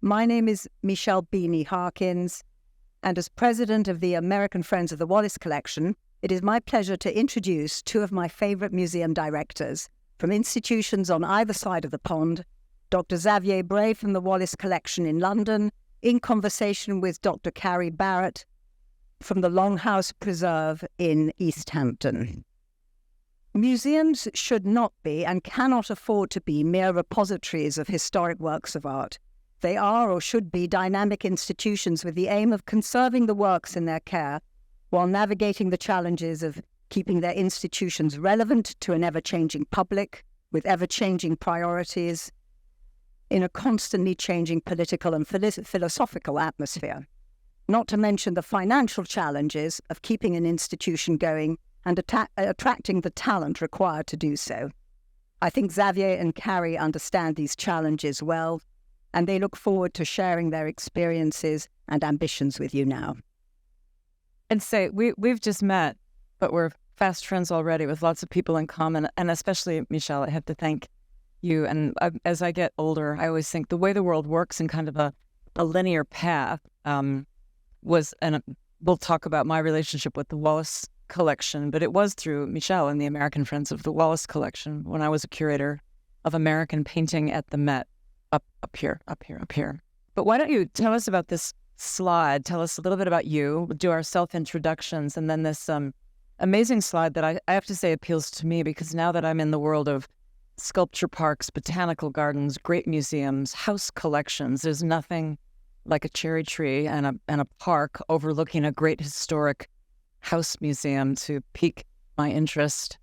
My name is Michelle Beanie Harkins, and as president of the American Friends of the Wallace Collection, it is my pleasure to introduce two of my favorite museum directors from institutions on either side of the pond, Dr. Xavier Bray from the Wallace Collection in London, in conversation with Dr. Carrie Barratt from the Longhouse Preserve in East Hampton. Museums should not be and cannot afford to be mere repositories of historic works of art. They are or should be dynamic institutions with the aim of conserving the works in their care while navigating the challenges of keeping their institutions relevant to an ever-changing public with ever-changing priorities in a constantly changing political and philosophical atmosphere. Not to mention the financial challenges of keeping an institution going and attracting the talent required to do so. I think Xavier and Carrie understand these challenges well, and they look forward to sharing their experiences and ambitions with you now. And say, we've just met, but we're fast friends already with lots of people in common, and especially, Michelle, I have to thank you. And as I get older, I always think the way the world works in kind of a linear path and we'll talk about my relationship with the Wallace Collection, but it was through Michelle and the American Friends of the Wallace Collection when I was a curator of American painting at the Met, up here. But why don't you tell us about this slide? Tell us a little bit about you, do our self-introductions, and then this amazing slide that I have to say appeals to me because now that I'm in the world of sculpture parks, botanical gardens, great museums, house collections, there's nothing like a cherry tree and a park overlooking a great historic house museum to pique my interest.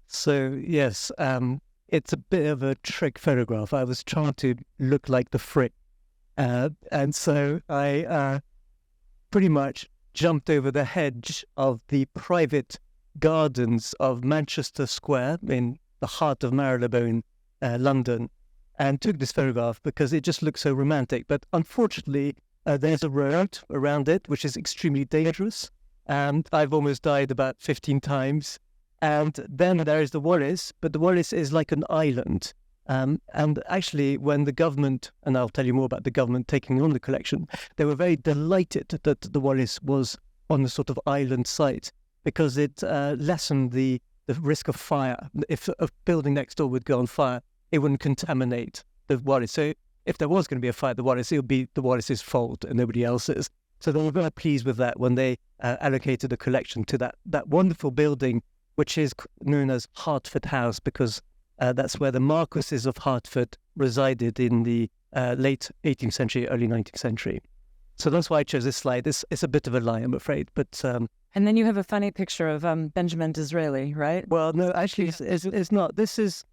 So, yes, it's a bit of a trick photograph. I was trying to look like the Frick. And so I pretty much jumped over the hedge of the private gardens of Manchester Square in the heart of Marylebone, London, and took this photograph because it just looks so romantic. But unfortunately, there's a road around it, which is extremely dangerous. And I've almost died about 15 times. And then there is the Wallace, but the Wallace is like an island. And actually, when the government, and I'll tell you more about the government taking on the collection, they were very delighted that the Wallace was on the sort of island site because it lessened the risk of fire. If a building next door would go on fire, it wouldn't contaminate the Wallace. So if there was going to be a fire at the Wallace, it would be the Wallace's fault and nobody else's. So they were very pleased with that when they allocated a collection to that wonderful building, which is known as Hertford House, because that's where the Marquesses of Hertford resided in the late 18th century, early 19th century. So that's why I chose this slide. It's a bit of a lie, I'm afraid. But and then you have a funny picture of Benjamin Disraeli, right? Well, no, actually, it's not. This is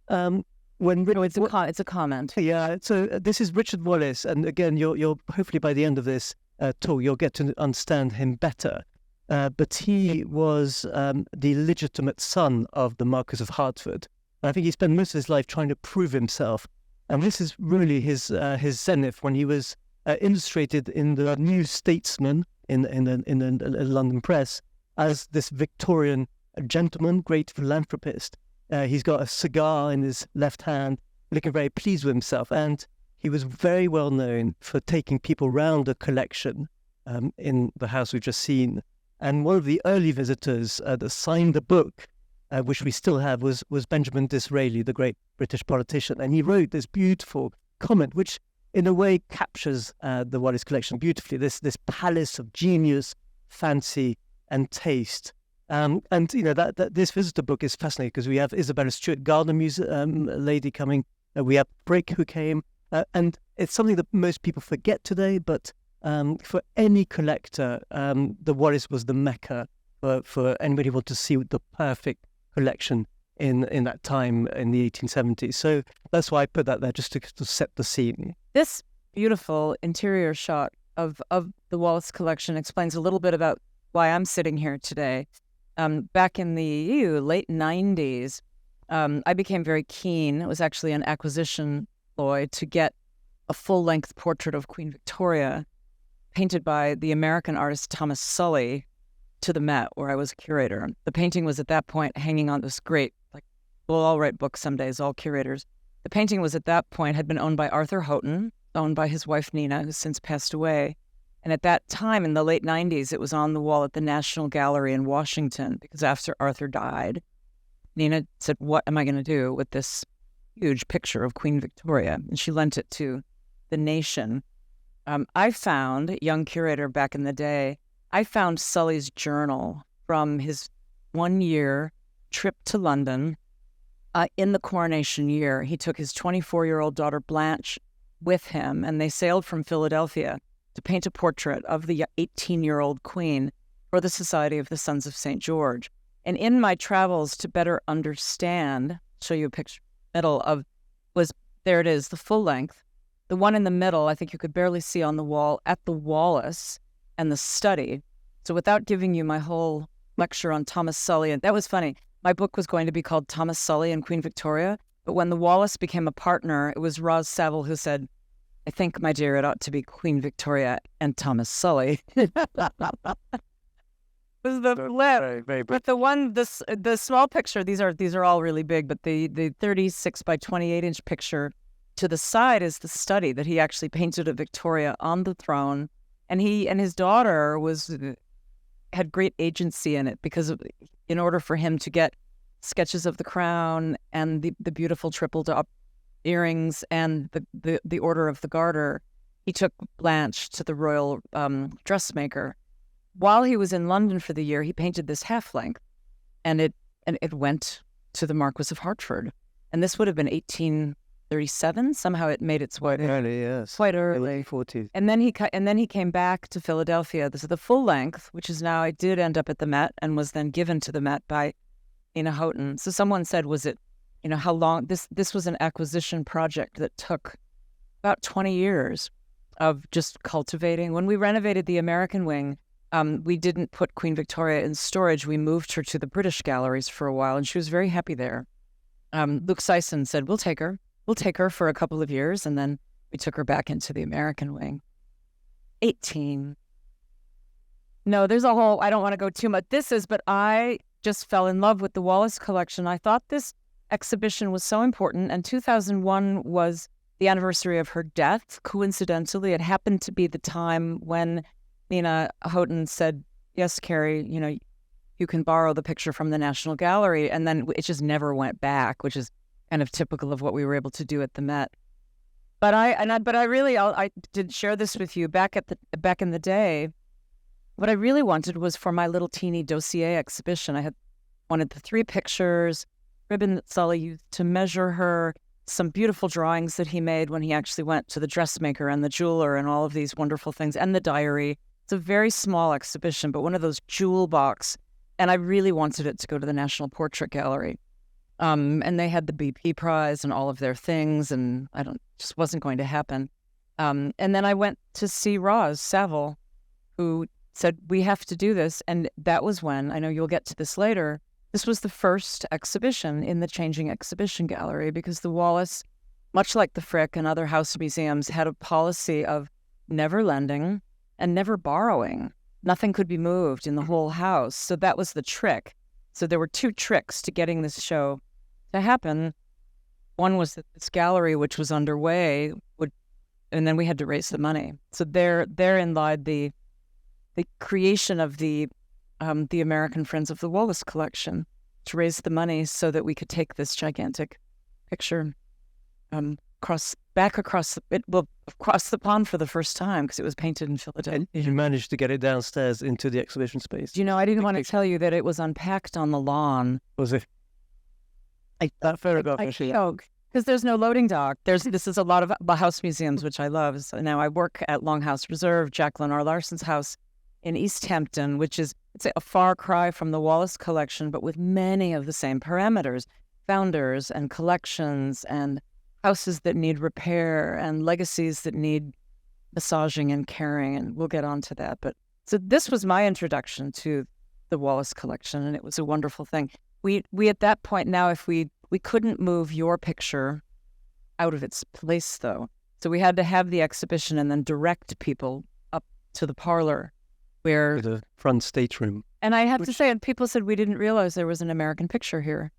when it's a comment. Yeah. So this is Richard Wallace, and again, you'll hopefully by the end of this talk, you'll get to understand him better. But he was the legitimate son of the Marquess of Hertford. And I think he spent most of his life trying to prove himself. And this is really his zenith when he was illustrated in the New Statesman in the London press as this Victorian gentleman, great philanthropist. He's got a cigar in his left hand, looking very pleased with himself. And he was very well known for taking people round a collection in the house we've just seen. And one of the early visitors that signed the book, which we still have, was Benjamin Disraeli, the great British politician. And he wrote this beautiful comment, which in a way captures the Wallace Collection beautifully, this palace of genius, fancy, and taste. And you know that this visitor book is fascinating because we have Isabella Stewart Gardner lady coming. We have Brick who came. And it's something that most people forget today, but for any collector, the Wallace was the mecca for anybody who wanted to see the perfect collection in that time in the 1870s. So that's why I put that there, just to set the scene. This beautiful interior shot of the Wallace Collection explains a little bit about why I'm sitting here today. Back in the late 90s, I became very keen. It was actually an acquisition ploy to get a full-length portrait of Queen Victoria painted by the American artist Thomas Sully to the Met, where I was a curator. The painting was at that point hanging on this great, we'll all write books some days, all curators. The painting was at that point, had been owned by Arthur Houghton, owned by his wife, Nina, who's since passed away. And at that time, in the late 90s, it was on the wall at the National Gallery in Washington, because after Arthur died, Nina said, what am I going to do with this huge picture of Queen Victoria? And she lent it to the nation. I found, young curator back in the day, I found Sully's journal from his 1-year trip to London in the coronation year. He took his 24-year-old daughter Blanche with him, and they sailed from Philadelphia to paint a portrait of the 18-year-old queen for the Society of the Sons of St. George. And in my travels to better understand, show you a picture middle of, there it is, the full length. The one in the middle, I think you could barely see on the wall at the Wallace and the study. So without giving you my whole lecture on Thomas Sully, and that was funny, my book was going to be called Thomas Sully and Queen Victoria, but when the Wallace became a partner, it was Roz Saville who said, I think, my dear, it ought to be Queen Victoria and Thomas Sully. Was the flip. But the one, the small picture, these are all really big, but the 36 by 28 inch picture to the side is the study that he actually painted of Victoria on the throne, and he and his daughter had great agency in it, because in order for him to get sketches of the crown and the beautiful tripled up earrings and the order of the garter, he took Blanche to the royal dressmaker. While he was in London for the year, he painted this half length, and it went to the Marquis of Hertford, and this would have been 1837. Somehow it made its way early, yes, quite early, 40s. And then he came back to Philadelphia. This is the full length, which is now, it did end up at the Met and was then given to the Met by Ina Houghton. So someone said, was it, how long this was an acquisition project that took about 20 years of just cultivating. When we renovated the American wing, we didn't put Queen Victoria in storage. We moved her to the British galleries for a while, and she was very happy there. Luke Sison said, we'll take her for a couple of years, and then we took her back into the American wing. 18. No, there's a whole, I don't want to go too much. But I just fell in love with the Wallace Collection. I thought this exhibition was so important, and 2001 was the anniversary of her death. Coincidentally, it happened to be the time when Nina Houghton said, yes, Carrie, you can borrow the picture from the National Gallery, and then it just never went back, which is kind of typical of what we were able to do at the Met. But I did share this with you back in the day. What I really wanted was for my little teeny dossier exhibition. I wanted the 3 pictures, ribbon that Sully used to measure her, some beautiful drawings that he made when he actually went to the dressmaker and the jeweler and all of these wonderful things, and the diary. It's a very small exhibition, but one of those jewel box. And I really wanted it to go to the National Portrait Gallery. And they had the BP prize and all of their things, and just wasn't going to happen. And then I went to see Roz Saville, who said, we have to do this. And that was when, I know you'll get to this later, this was the first exhibition in the Changing Exhibition Gallery, because the Wallace, much like the Frick and other house museums, had a policy of never lending and never borrowing. Nothing could be moved in the whole house. So that was the trick. So there were 2 tricks to getting this show to happen. One was that this gallery, which was underway, and then we had to raise the money. So therein lied the creation of the American Friends of the Wallace Collection, to raise the money so that we could take this gigantic picture across the pond for the first time, because it was painted in Philadelphia. And you managed to get it downstairs into the exhibition space. I didn't want to tell you that it was unpacked on the lawn. Was it? That photograph, actually. Because there's no loading dock. This is a lot of house museums, which I love. So now I work at Longhouse Reserve, Jacqueline R. Larson's house in East Hampton, which is, it's a far cry from the Wallace Collection, but with many of the same parameters, founders and collections and houses that need repair and legacies that need massaging and caring, and we'll get on to that. But so this was my introduction to the Wallace Collection, and it was a wonderful thing. We at that point now, if we couldn't move your picture out of its place, though. So we had to have the exhibition and then direct people up to the parlor where... the front stateroom. And I have to say, and people said we didn't realize there was an American picture here.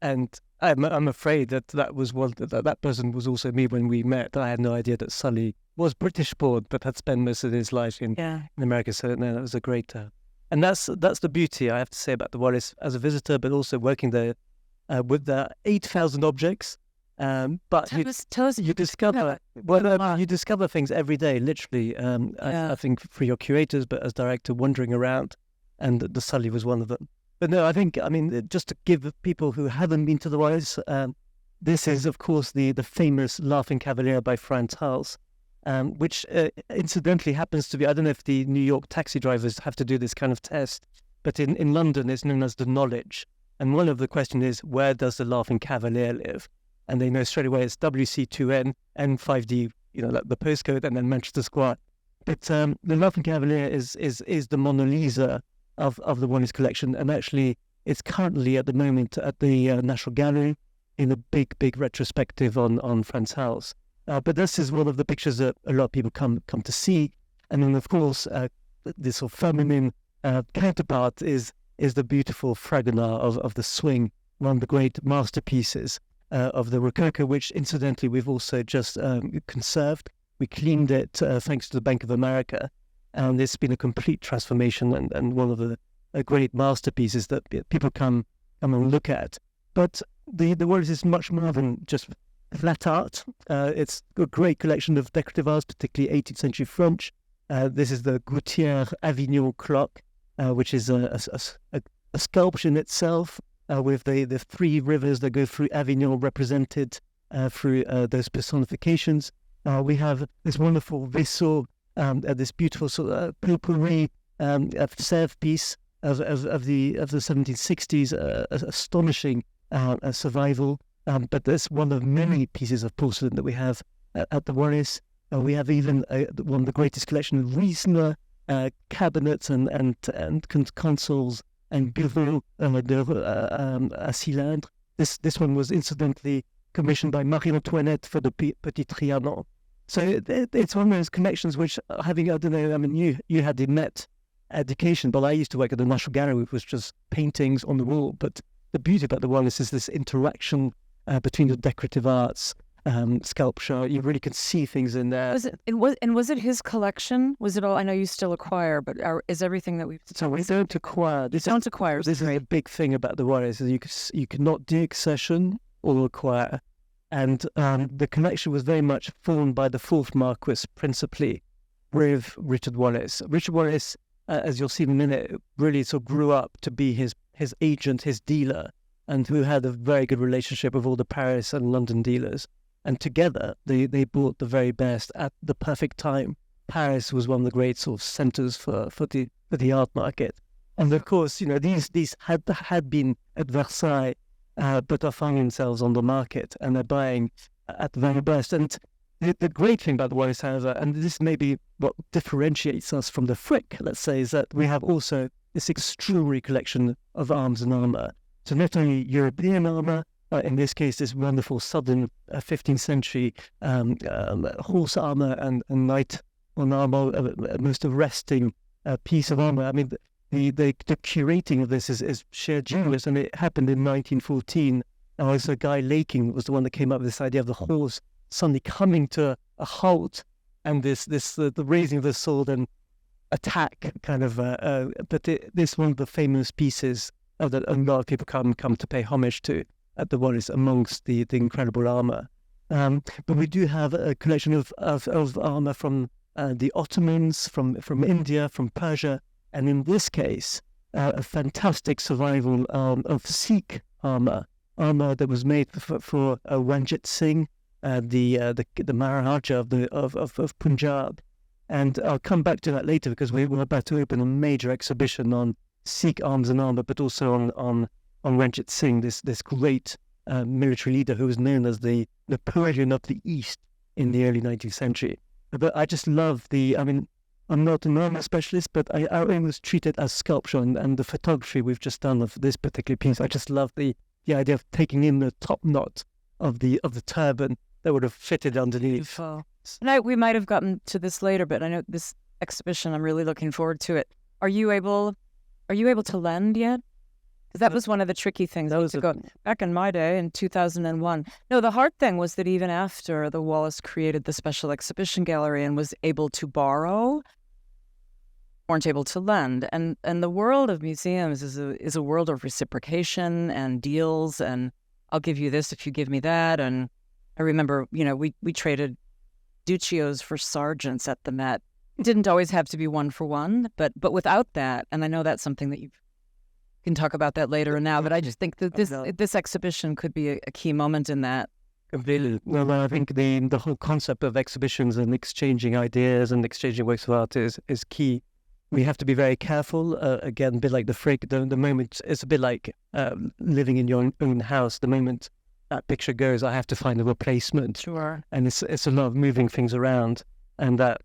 And I'm afraid that was that person was also me when we met. I had no idea that Sully was British born, but had spent most of his life in America. So no, that was a great, and that's the beauty I have to say about the Wallace as a visitor, but also working there with the 8,000 objects. But tell us you discover you discover things every day, literally. I think for your curators, but as director, wandering around, and the Sully was one of them. But no, I mean, just to give people who haven't been to the Wallace, this is, of course, the famous Laughing Cavalier by Frans Hals, which incidentally happens to be, I don't know if the New York taxi drivers have to do this kind of test, but in London it's known as the Knowledge. And one of the questions is, where does the Laughing Cavalier live? And they know straight away it's WC2N, N5D, like the postcode, and then Manchester Square. But the Laughing Cavalier is the Mona Lisa of the Wallace collection, and actually it's currently at the moment at the National Gallery in a big retrospective on Frans Hals. But this is one of the pictures that a lot of people come to see. And then, of course, this sort of feminine counterpart is the beautiful Fragonard of the Swing, one of the great masterpieces of the Rococo, which incidentally we've also just conserved. We cleaned it thanks to the Bank of America, and it's been a complete transformation and one of the great masterpieces that people come and look at. But the Wallace is much more than just flat art. It's a great collection of decorative arts, particularly 18th century French. This is the Gautier Avignon clock, which is a sculpture in itself, with the three rivers that go through Avignon represented through those personifications. We have this wonderful vaisseau, this beautiful sort of potpourri of Sèvres piece of the 1760s, astonishing survival. But that's one of many pieces of porcelain that we have at the Wallace. We have even one of the greatest collection of Riesner cabinets and consoles and bureaux à cylindre. This one was incidentally commissioned by Marie Antoinette for the Petit Trianon. So it's one of those connections which, having, I don't know, I mean, you had the Met education, but I used to work at the National Gallery, which was just paintings on the wall. But the beauty about the Wallace is this interaction between the decorative arts, sculpture. You really can see things in there. Was it his collection? Was it all? I know you still acquire, but is everything that we've? So we don't acquire. This is a big thing about the Wallace. Is you cannot deaccession or acquire, and the collection was very much formed by the fourth Marquis, principally, with Richard Wallace. Richard Wallace, as you'll see in a minute, really sort of grew up to be his agent, his dealer, and who had a very good relationship with all the Paris and London dealers. And together, they bought the very best at the perfect time. Paris was one of the great sort of centres for the art market. And of course, these had been at Versailles, but are finding themselves on the market, and they're buying at the very best. And the great thing about the Wallace, however, and this may be what differentiates us from the Frick, let's say, is that we have also this extraordinary collection of arms and armour. So not only European armour, in this case, this wonderful southern 15th century horse armour and knight on armour, most arresting piece of armour. I mean, the curating of this is sheer genius, and it happened in 1914. Also, Guy Laking was the one that came up with this idea of the horse suddenly coming to a halt, and the raising of the sword and attack kind of. But this one of the famous pieces that a lot of people come to pay homage to at the Wallace, amongst the incredible armour. But we do have a collection of armour from the Ottomans, from India, from Persia, and in this case, a fantastic survival of Sikh armour that was made for Ranjit Singh, the Maharaja of Punjab. And I'll come back to that later, because we're about to open a major exhibition on Sikh arms and armour, but also on Ranjit Singh, this great military leader who was known as the Napoleon of the East in the early 19th century. But I just love I'm not an armour specialist, but I always treat it as sculpture, and the photography we've just done of this particular piece. I just love the idea of taking in the top knot of the turban that would have fitted underneath. Beautiful. No, we might have gotten to this later, but I know this exhibition, I'm really looking forward to it. Are you able to lend yet? Because that was one of the tricky things. Back in my day, in 2001. No, the hard thing was that even after the Wallace created the special exhibition gallery and was able to borrow, weren't able to lend. And the world of museums is a world of reciprocation and deals, and I'll give you this if you give me that. And I remember, we traded Duccios for Sargents at the Met. It didn't always have to be one for one, but without that, and I know that's something that you can talk about that later and now, but I just think that this exhibition could be a key moment in that. Completely. Well, I think the whole concept of exhibitions and exchanging ideas and exchanging works of art is key. We have to be very careful. Again, a bit like the Frick, the moment, it's a bit like living in your own house. The moment that picture goes, I have to find a replacement. Sure. And it's a lot of moving things around. And that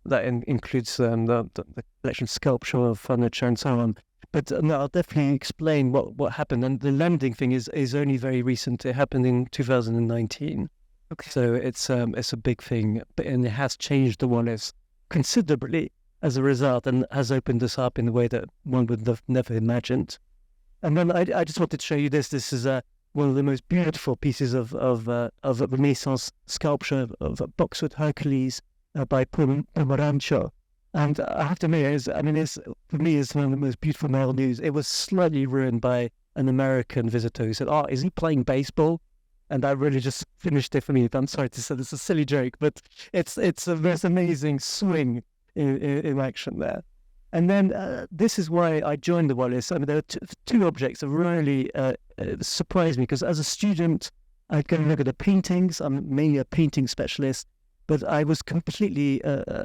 includes the collection of sculpture, furniture, and so on. But I'll definitely explain what happened. And the lending thing is only very recent. It happened in 2019. Okay. So it's a big thing, and it has changed the Wallace considerably as a result, and has opened us up in a way that one would have never imagined. And then I just wanted to show you this. This is one of the most beautiful pieces of Renaissance sculpture of a Boxwood Hercules by Pomerancio. And I have to admit, for me, it's one of the most beautiful male nudes. It was slightly ruined by an American visitor who said, is he playing baseball? And that really just finished it for me. I'm sorry to say this is a silly joke, but it's a most amazing swing in action there. And then this is why I joined the Wallace. There are two objects that really surprised me, because as a student, I'd go and look at the paintings. I'm mainly a painting specialist. But I was completely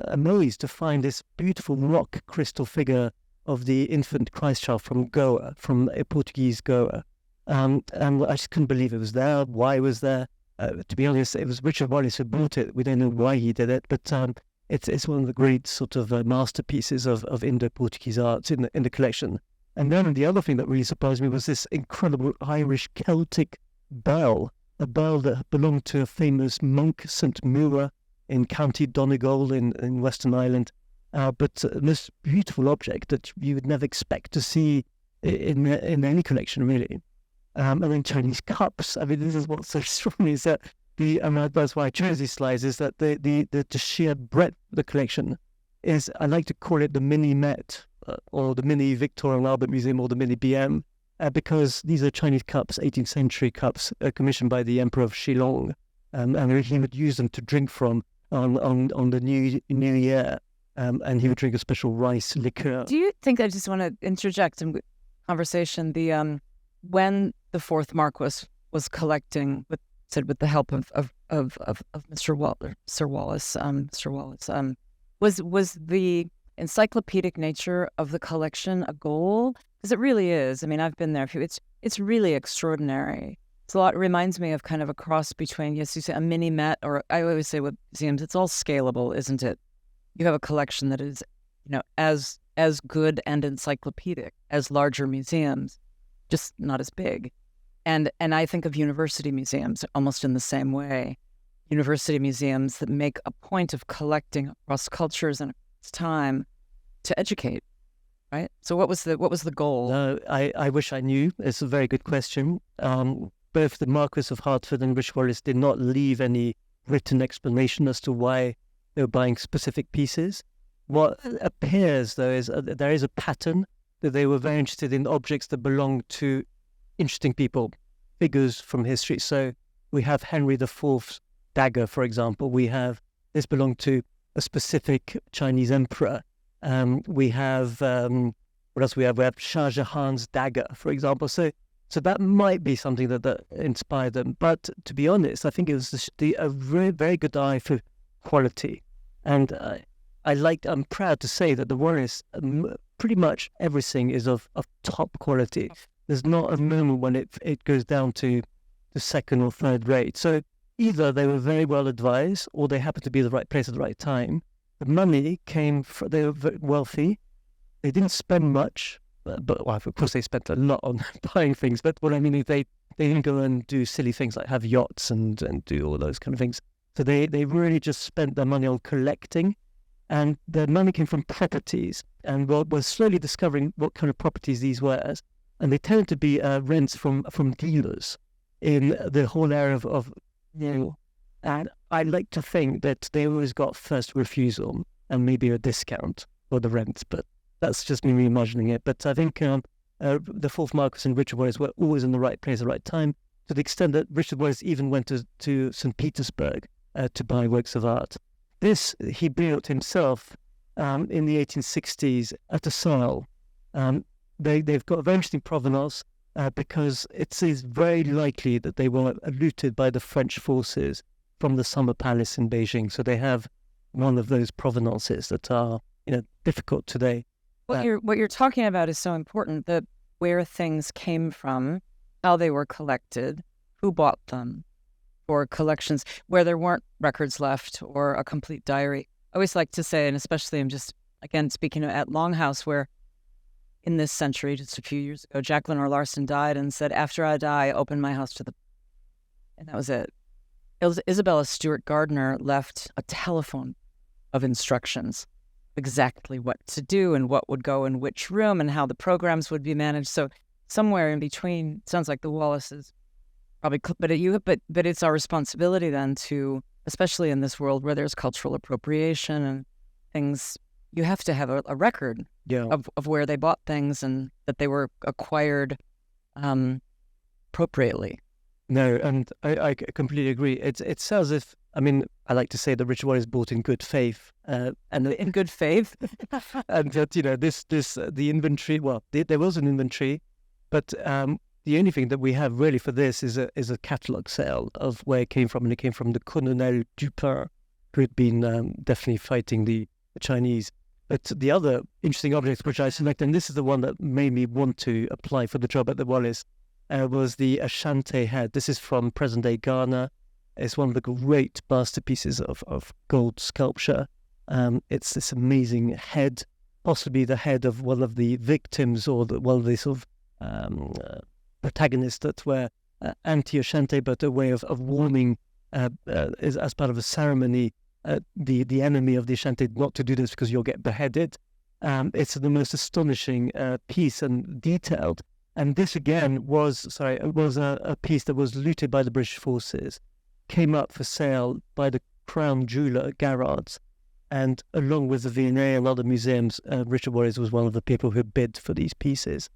amazed to find this beautiful rock crystal figure of the infant Christ child from Goa, from Portuguese Goa. And I just couldn't believe it was there. Why it was there? To be honest, it was Richard Wallace who bought it. We don't know why he did it, but it's one of the great sort of masterpieces of Indo-Portuguese art in the collection. And then the other thing that really surprised me was this incredible Irish Celtic bell, a bell that belonged to a famous monk, St. Mura, in County Donegal in Western Ireland, but this beautiful object that you would never expect to see in any collection, really. And then Chinese cups. This is what's so extraordinary, is that that's why I chose these slides, is that the sheer breadth of the collection is, I like to call it the mini Met, or the mini Victoria and Albert Museum, or the mini BM, because these are Chinese cups, 18th century cups, commissioned by the Emperor of Shillong, and he would use them to drink from on the new year, and he would drink a special rice liqueur. Do you think, I just want to interject in conversation, when the fourth Marquess was collecting with the help of Mr. Sir Wallace, was the encyclopedic nature of the collection a goal? Because it really is. I've been there. It's really extraordinary. It's a lot. It reminds me of kind of a cross between, yes, you say a mini Met, or I always say with museums, it's all scalable, isn't it? You have a collection that is, as good and encyclopedic as larger museums, just not as big. And I think of university museums almost in the same way. University museums that make a point of collecting across cultures and across time to educate, right? So what was the goal? No, I wish I knew. It's a very good question. Both the Marquess of Hertford and Richard Wallace did not leave any written explanation as to why they were buying specific pieces. What appears, though, is there is a pattern that they were very interested in objects that belong to interesting people, figures from history. So we have Henry IV's dagger, for example. This belonged to a specific Chinese emperor. We have, what else we have? We have Shah Jahan's dagger, for example. So that might be something that inspired them. But to be honest, I think it was a very, very good eye for quality. And I'm proud to say that the Wallace, pretty much everything is of top quality. There's not a moment when it goes down to the second or third rate. So either they were very well advised, or they happened to be at the right place at the right time. The money they were very wealthy. They didn't spend much. But well, of course they spent a lot on buying things. But what I mean is they didn't go and do silly things like have yachts and do all those kind of things. So they really just spent their money on collecting, and their money came from properties. And we're slowly discovering what kind of properties these were. and they tended to be rents from dealers in the whole area of and I like to think that they always got first refusal and maybe a discount for the rent, but that's just me imagining it. But I think the fourth Marquess and Richard Wallace were always in the right place at the right time, to the extent that Richard Wallace even went to St. Petersburg to buy works of art. This he built himself in the 1860s at a sale. They've got a very interesting provenance because it is very likely that they were looted by the French forces from the Summer Palace in Beijing. So they have one of those provenances that are difficult today. What you're talking about is so important, that where things came from, how they were collected, who bought them, or collections where there weren't records left or a complete diary. I always like to say, and especially I'm just, again, speaking at Longhouse, where in this century, just a few years ago, Jacqueline R. Larson died and said, after I die, open my house to the... And that was it. Isabella Stewart Gardner left a telephone of instructions, exactly what to do and what would go in which room and how the programs would be managed. So somewhere in between, sounds like the Wallaces probably, but it's our responsibility then to, especially in this world where there's cultural appropriation and things, you have to have a record of where they bought things and that they were acquired appropriately. No, and I completely agree. It sounds as if, I like to say that Richard Wallace bought in good faith. And in good faith? And that, the inventory, there was an inventory, but the only thing that we have really for this is a catalogue sale of where it came from, and it came from the Colonel Dupin, who had been definitely fighting the Chinese. But the other interesting object which I selected, and this is the one that made me want to apply for the job at the Wallace, was the Ashanti head. This is from present-day Ghana. It's one of the great masterpieces of gold sculpture. It's this amazing head, possibly the head of one of the victims or one of the sort of protagonists that were anti-Ashanti, but a way of warning is as part of a ceremony the enemy of the Ashanti not to do this because you'll get beheaded. It's the most astonishing piece and detailed. And this again was a piece that was looted by the British forces, came up for sale by the Crown Jeweller Garrard's, and along with the V&A and other museums, Richard Wallace was one of the people who bid for these pieces.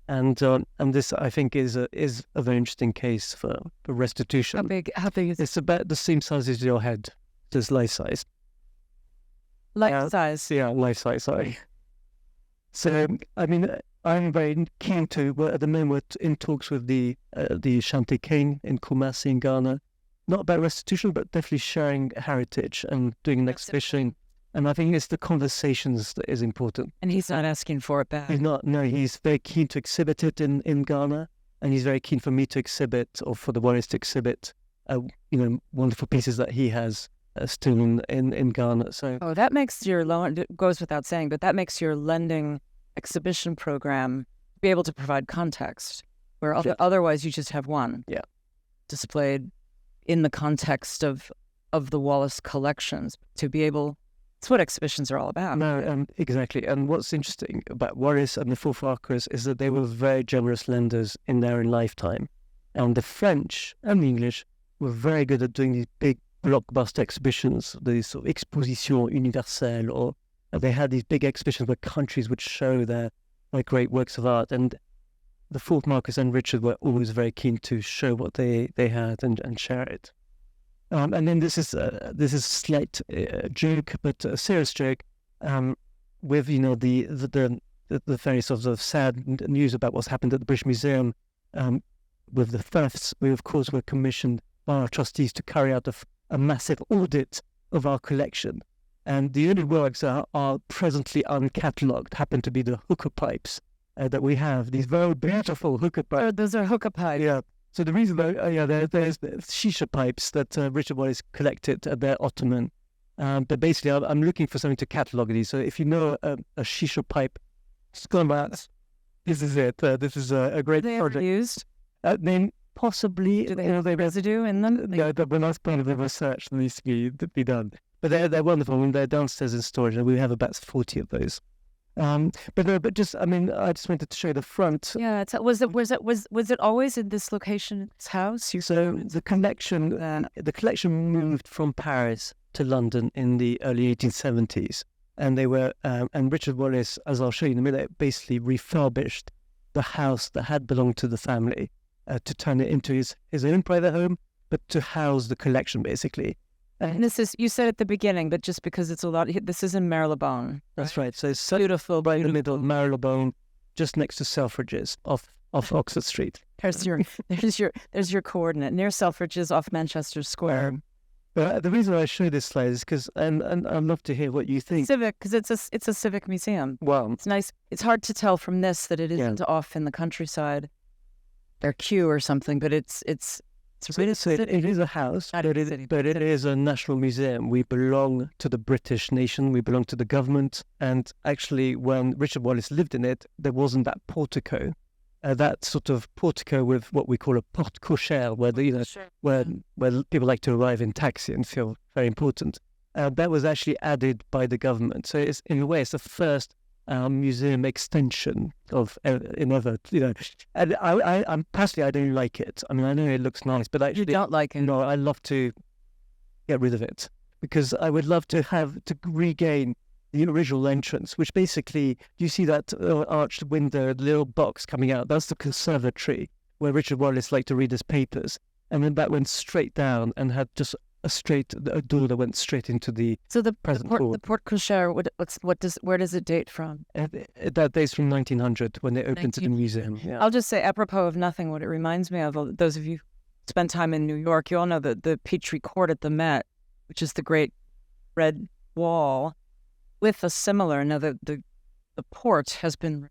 And this, I think, is a very interesting case for restitution. How big is it? It's about the same size as your head, just life size. Life size? Yeah, life size, sorry. So, I'm very keen to, at the moment, in talks with the Ashanti King in Kumasi in Ghana, not about restitution, but definitely sharing heritage and doing an exhibition. And I think it's the conversations that is important. And he's not asking for it back. He's not. No, he's very keen to exhibit it in Ghana, and he's very keen for me to exhibit, or for the Wallace to exhibit, wonderful pieces that he has still in Ghana. So that makes your goes without saying, but that makes your lending exhibition program be able to provide context, where otherwise you just have one displayed in the context of the Wallace collections. To be able, it's what exhibitions are all about. No, exactly. And what's interesting about Wallace and the fourth Marquess is that they were very generous lenders in their own lifetime, and the French and the English were very good at doing these big blockbuster exhibitions, these sort of expositions universelles, or they had these big exhibitions where countries would show their great works of art, and the fourth Marquess and Richard were always very keen to show what they had and share it. And then this is a slight joke, but a serious joke, with the very sort of sad news about what's happened at the British Museum with the thefts. We of course were commissioned by our trustees to carry out a massive audit of our collection. And the only works that are presently uncatalogued happen to be the hookah pipes that we have. These very beautiful hookah pipes. Oh, those are hookah pipes. Yeah. So the reason, there's shisha pipes that Richard Wallace collected at their Ottoman. But basically, I'm looking for something to catalogue these. So if you know a shisha pipe, this is it. This is a great project. Are they ever used? Then possibly. Do they have residue in them? Yeah, but that's part of the research that needs to be done. But they're wonderful. They're downstairs in storage, and we have about 40 of those. But just, I mean, I just wanted to show the front. Yeah, was it always in this location, this house? So the collection moved from Paris to London in the early 1870s, and they were and Richard Wallace, as I'll show you in a minute, basically refurbished the house that had belonged to the family to turn it into his own private home, but to house the collection basically. And this is, you said at the beginning, but just because it's a lot, this is in Marylebone. That's right. So it's Beautiful, right in the beautiful. middle, Marylebone, just next to Selfridges, off Oxford Street. There's your coordinate near Selfridges off Manchester Square. But the reason I show this slide is because, and I'd love to hear what you think. Civic, because it's a civic museum. Well, It's nice. It's hard to tell from this that it isn't off in the countryside, or Kew or something, but it's really so it is a house, Not but a it, city, but it but is a national museum. We belong to the British nation. We belong to the government. And actually, when Richard Wallace lived in it, there wasn't that portico, that sort of portico with what we call a porte cochère, where where people like to arrive in taxi and feel very important. That was actually added by the government. So it's, in a way, it's the first museum extension of another, And I'm personally, I don't like it. I mean, I know it looks nice, but actually, You don't like it. no, I love to get rid of it because I would love to regain the original entrance, which basically, you see that arched window, the little box coming out. That's the conservatory where Richard Wallace liked to read his papers, and then that went straight down and had just a door that went straight into the So the present hall. the porte cochère, where does it date from? That dates from 1900 when they opened the museum. Yeah. I'll just say, apropos of nothing, what it reminds me of, those of you who spend time in New York, you all know the Petrie Court at the Met, which is the great red wall, with a similar. Now the port has been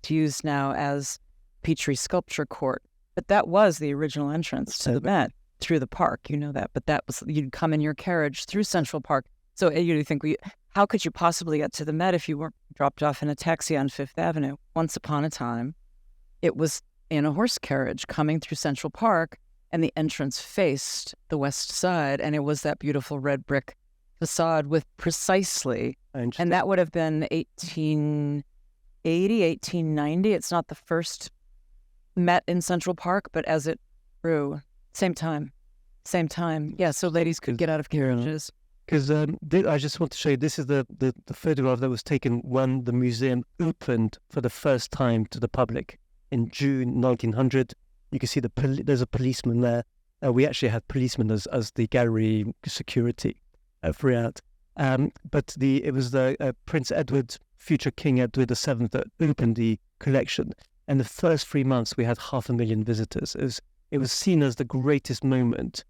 used now as Petrie Sculpture Court, but that was the original entrance to the Met through the park. You know that, but that was, you'd come in your carriage through Central Park. So you think, how could you possibly get to the Met if you weren't dropped off in a taxi on Fifth Avenue? Once upon a time, it was in a horse carriage coming through Central Park, and the entrance faced the west side, and it was that beautiful red brick facade with precisely, and that would have been 1880, 1890. It's not the first Met in Central Park, but as it grew, same time. Yeah, so ladies could get out of carriages. Because I just want to show you, this is the photograph that was taken when the museum opened for the first time to the public in June 1900. You can see there's a policeman there. We actually had policemen as the gallery security throughout. But it was the Prince Edward, future King Edward VII, that opened the collection. And the first 3 months, we had 500,000 visitors. It was seen as the greatest moment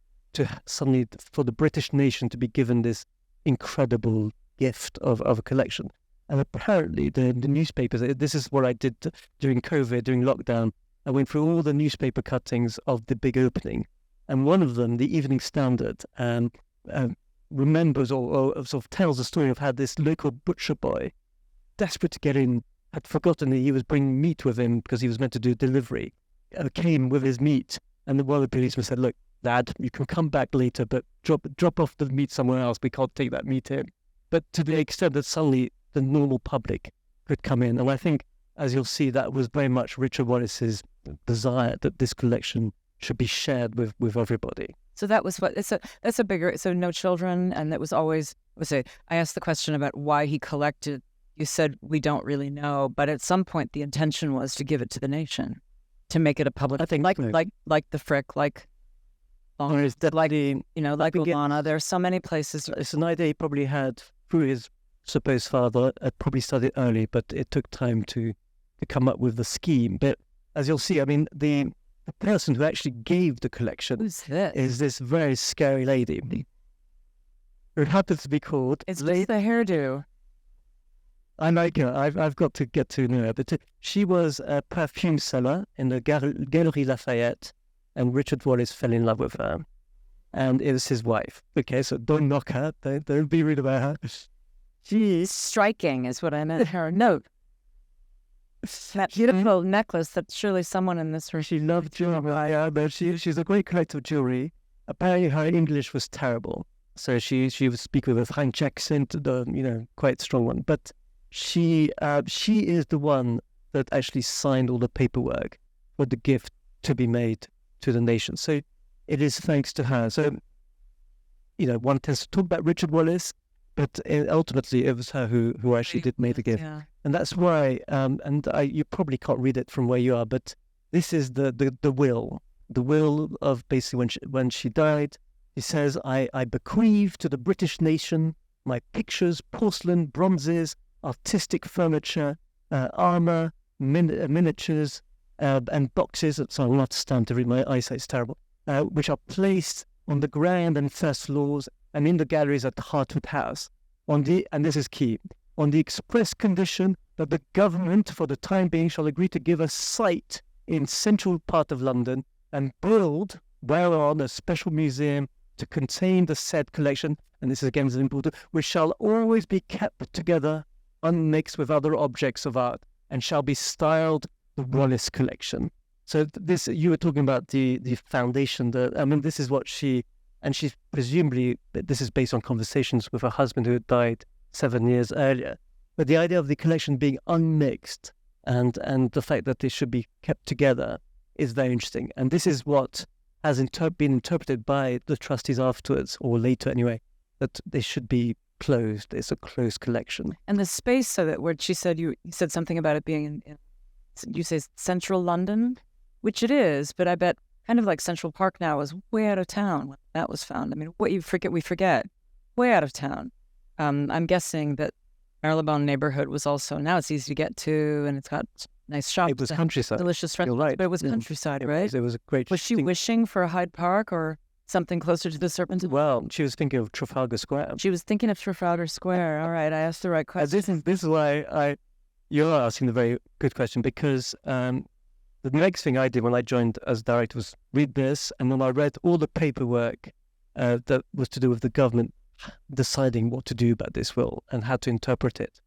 for the British nation to be given this incredible gift of a collection. And apparently the newspapers, this is what I did during COVID, during lockdown. I went through all the newspaper cuttings of the big opening. And one of them, the Evening Standard, remembers or sort of tells the story of how this local butcher boy, desperate to get in, had forgotten that he was bringing meat with him because he was meant to do delivery, came with his meat. And one of the policemen said, "Look, Dad, you can come back later, but drop off the meat somewhere else. We can't take that meat in." But to the extent that suddenly the normal public could come in. And I think, as you'll see, that was very much Richard Wallace's desire that this collection should be shared with everybody. So that was that's a bigger, so no children, and that was always, I asked the question about why he collected. You said, we don't really know, but at some point the intention was to give it to the nation, to make it a public, I think like the Frick, like Longhouse, like Lana. There are so many places. It's an idea he probably had through his supposed father. Probably started early, but it took time to come up with the scheme. But as you'll see, I mean, the person who actually gave the collection Who's this? is this very scary lady who happens to be called... It's just the hairdo. I like her. I've got to get to know her. But she was a perfume seller in the Galerie Lafayette, and Richard Wallace fell in love with her. And it was his wife. Okay, so don't knock her. Don't be rude about her. She's striking is what I meant. Her note. That beautiful necklace that surely someone in this room... She loved jewelry. But she's a great collector of jewelry. Apparently her English was terrible. So she would speak with a French accent, quite strong one. But she is the one that actually signed all the paperwork for the gift to be made to the nation. So it is thanks to her. So, one tends to talk about Richard Wallace, but ultimately it was her who actually did make the gift. Yeah. And that's why, you probably can't read it from where you are, but this is the will of basically when she died. He says, I bequeath to the British nation my pictures, porcelain, bronzes, artistic furniture, armour, miniatures, and boxes. So I'm not stand to read, my eyesight's terrible, which are placed on the ground and first floors and in the galleries at the Hertford House, and this is key, on the express condition that the government for the time being shall agree to give a site in central part of London and build whereon a special museum to contain the said collection, and this is again important, which shall always be kept together, unmixed with other objects of art, and shall be styled the Wallace Collection. So this, you were talking about the foundation. This is what she's presumably, this is based on conversations with her husband who had died 7 years earlier. But the idea of the collection being unmixed and the fact that they should be kept together is very interesting. And this is what has been interpreted by the trustees afterwards, or later anyway, that they should be closed. It's a closed collection. And the space, so that where she said, you said something about it being in you say central London, which it is, but I bet kind of like Central Park now is way out of town when that was found. I mean, we forget, way out of town. I'm guessing that Marylebone neighborhood was also, now it's easy to get to, and it's got nice shops. It was countryside. Delicious restaurants. You're right. But it was countryside, right? It was a great. Was she wishing for a Hyde Park or something closer to the Serpentine? Well, she was thinking of Trafalgar Square. She was thinking of Trafalgar Square. All right, I asked the right question. This is why you're asking the very good question, because the next thing I did when I joined as director was read this, and then I read all the paperwork that was to do with the government deciding what to do about this will and how to interpret it.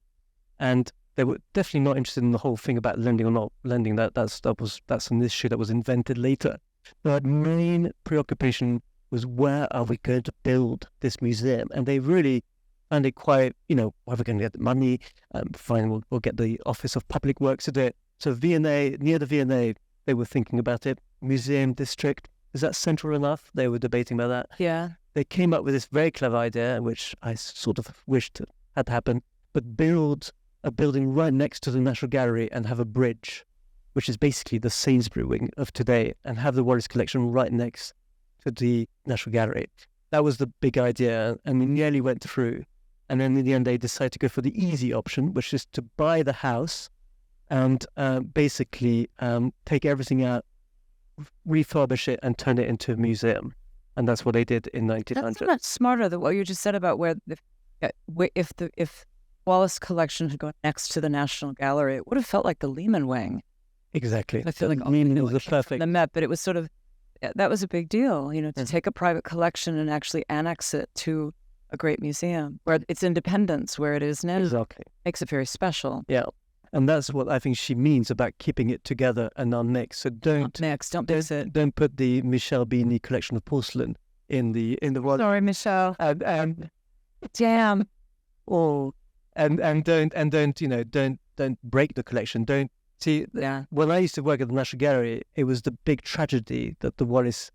And they were definitely not interested in the whole thing about lending or not lending. That's an issue that was invented later. Their main preoccupation was, where are we going to build this museum? And they really found it quite, where are we going to get the money? Fine, we'll get the Office of Public Works to do it. So V&A, near the V&A, they were thinking about it. Museum district, is that central enough? They were debating about that. Yeah. They came up with this very clever idea, which I sort of wished had happened, but build a building right next to the National Gallery and have a bridge, which is basically the Sainsbury wing of today, and have the Wallace Collection right next to the National Gallery. That was the big idea, and it nearly went through. And then in the end, they decided to go for the easy option, which is to buy the house and basically take everything out, refurbish it, and turn it into a museum. And that's what they did in 1900. That's not smarter than what you just said about if Wallace Collection had gone next to the National Gallery, it would have felt like the Lehman wing. Exactly. I feel like it was the perfect. The Met, but it was sort of, that was a big deal, to take a private collection and actually annex it to a great museum where its independence, where it is now, exactly, makes it very special. Yeah. And that's what I think she means about keeping it together and unmixed. So don't mix it. Don't put the Michel Beanie collection of porcelain in the one. Sorry, Michelle. And damn. Oh, and don't break the collection. Don't see. Yeah. When I used to work at the National Gallery, it was the big tragedy that the Wallace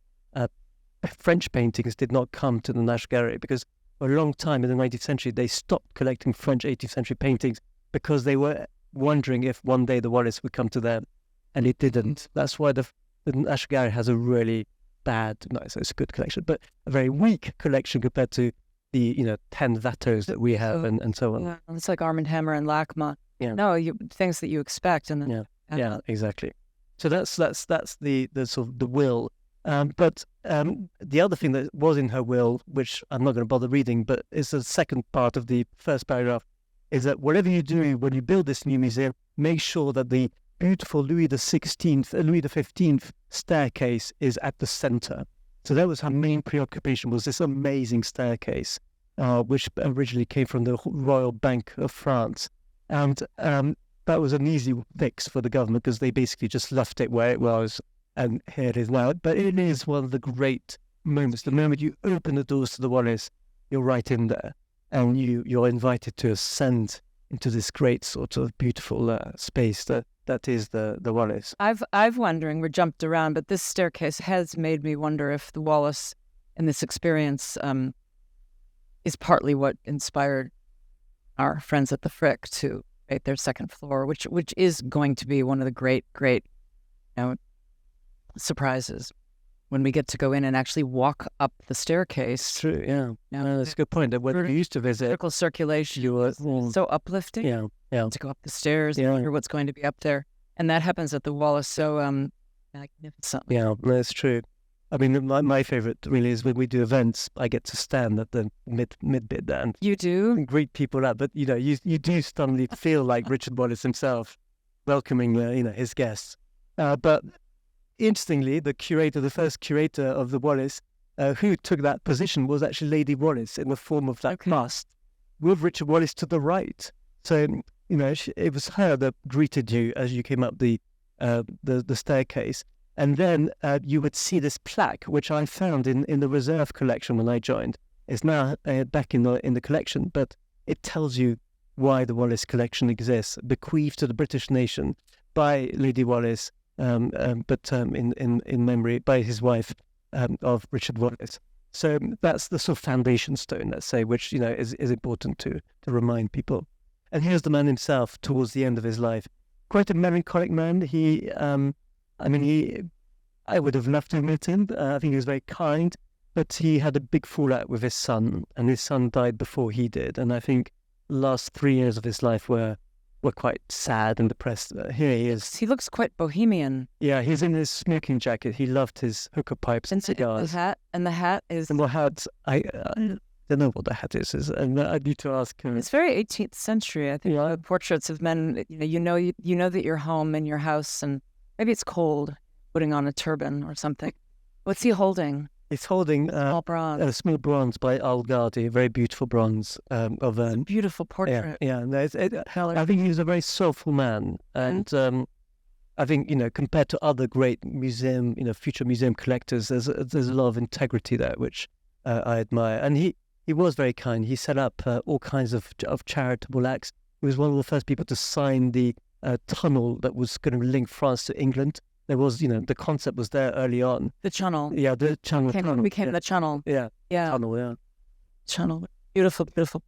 French paintings did not come to the National Gallery, because for a long time in the 19th century they stopped collecting French 18th century paintings because they were wondering if one day the Wallace would come to them, and it didn't. That's why the National Gallery has a really it's a good collection, but a very weak collection compared to the 10 Watteaus that we have and so on. Yeah, it's like Armand Hammer and Lachma. Yeah. No, things that you expect, and then yeah, exactly. So that's the sort of the will. But the other thing that was in her will, which I'm not going to bother reading, but is the second part of the first paragraph, is that whatever you do when you build this new museum, make sure that the beautiful Louis XV staircase is at the center. So that was her main preoccupation, was this amazing staircase, which originally came from the Royal Bank of France. And that was an easy fix for the government, because they basically just left it where it was, and here it is now. But it is one of the great moments. The moment you open the doors to the Wallace, you're right in there. And you're invited to ascend into this great sort of beautiful space that is the Wallace. I've wondering, we're jumped around, but this staircase has made me wonder if the Wallace and this experience is partly what inspired our friends at the Frick to create their second floor, which is going to be one of the great surprises when we get to go in and actually walk up the staircase. It's true, yeah. That's a good point. When we used to visit, vertical circulation, so uplifting. Yeah. To go up the stairs and hear what's going to be up there, and that happens at the Wallace so magnificently. Yeah, that's true. I mean, my favorite really is when we do events. I get to stand at the mid bit there and You do? greet people up. But you do suddenly feel like Richard Wallace himself welcoming his guests. But interestingly, the first curator of the Wallace, who took that position was actually Lady Wallace in the form of that bust with Richard Wallace to the right. So it was her that greeted you as you came up the staircase. And then you would see this plaque, which I found in the reserve collection when I joined. It's now back in the collection, but it tells you why the Wallace collection exists, bequeathed to the British nation by Lady Wallace, but in memory by his wife of Richard Wallace. So that's the sort of foundation stone, let's say, which is important to remind people. And here's the man himself towards the end of his life. Quite a melancholic man. I would have loved to have met him. I think he was very kind, but he had a big fallout with his son, and his son died before he did. And I think the last 3 years of his life were quite sad and depressed. Here he is. He looks quite bohemian. Yeah, he's in his smoking jacket. He loved his hookah pipes and cigars. The hat is... And the hat, I don't know what the hat is, and I need to ask him. It's very 18th century. I think the portraits of men, you know that you're home in your house, and maybe it's cold, putting on a turban or something. What's he holding? He's holding small bronze. A small bronze by Algardi, a very beautiful bronze of a beautiful portrait. Yeah. I think he was a very soulful man, and I think compared to other great museum, future museum collectors, there's a lot of integrity there, which I admire. And he was very kind. He set up all kinds of charitable acts. He was one of the first people to sign the tunnel that was going to link France to England. There was, the concept was there early on. The channel. Yeah, the channel. Became the channel. Yeah. Yeah. Tunnel, yeah. Channel. Beautiful, beautiful.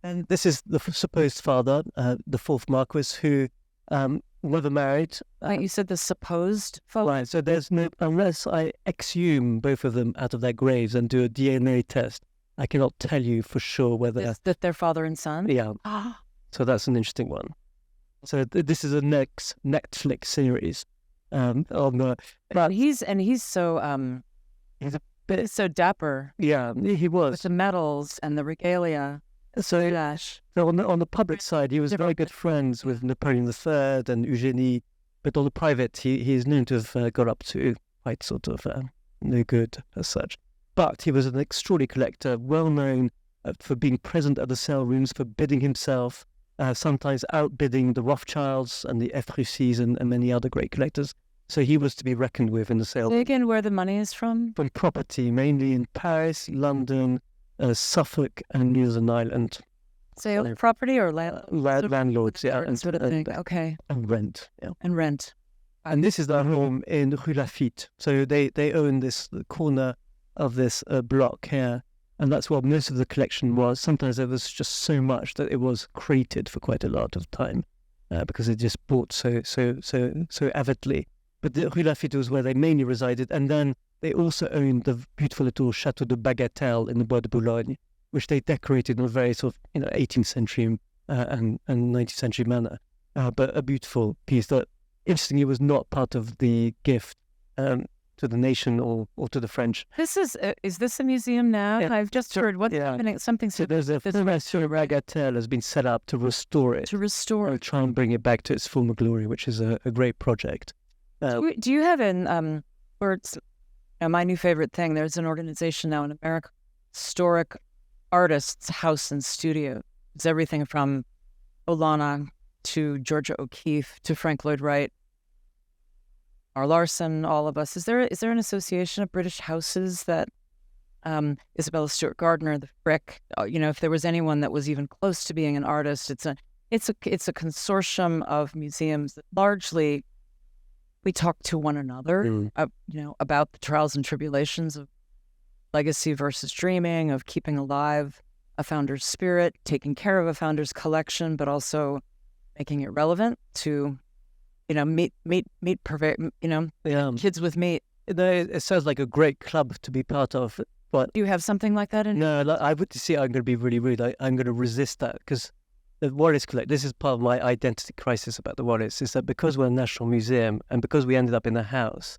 And this is the supposed father, the fourth Marquis, who never married. You said the supposed father? Right, so there's no, unless I exhume both of them out of their graves and do a DNA test, I cannot tell you for sure whether... That they're father and son? Yeah. So that's an interesting one. So this is a next Netflix series. But he's so he's so dapper. Yeah, he was with the medals and the regalia. So on the public side, he was very good friends with Napoleon III and Eugenie, but on the private, he is known to have got up to quite sort of no good as such. But he was an extraordinary collector, well known for being present at the sale rooms, for bidding himself. Sometimes outbidding the Rothschilds and the Efrusis and many other great collectors. So he was to be reckoned with in the sale. Say again where the money is from? From property, mainly in Paris, London, Suffolk, and Northern Ireland. Sale property or landlords, yeah. And sort of thing. Okay. And rent, yeah. And rent. And this is their home in Rue Lafitte. So they own this corner of this block here. And that's what most of the collection was. Sometimes there was just so much that it was crated for quite a lot of time because it just bought so avidly. But the Rue Lafitte was where they mainly resided. And then they also owned the beautiful little Chateau de Bagatelle in the Bois de Boulogne, which they decorated in a very sort of 18th century and 19th century manner. But a beautiful piece that, interestingly, was not part of the gift to the nation or to the French. Is this a museum now? Yeah. I've just heard what's happening. Something. So there's a Fondation Bagatelle has been set up to restore it. To try and bring it back to its former glory, which is a great project. Do you have where it's my new favorite thing? There's an organization now in America, Historic Artists House and Studio. It's everything from Olana to Georgia O'Keeffe to Frank Lloyd Wright. R. Larson, all of us. Is there an association of British houses that Isabella Stewart Gardner, the Frick. If there was anyone that was even close to being an artist, it's a consortium of museums that largely we talk to one another, about the trials and tribulations of legacy versus dreaming, of keeping alive a founder's spirit, taking care of a founder's collection, but also making it relevant to, kids with meat. It sounds like a great club to be part of. But do you have something like that in? No, I would see. I'm going to be really rude. I'm going to resist that because the Wallace Collection. This is part of my identity crisis about the Wallace. Is that because we're a national museum and because we ended up in the house,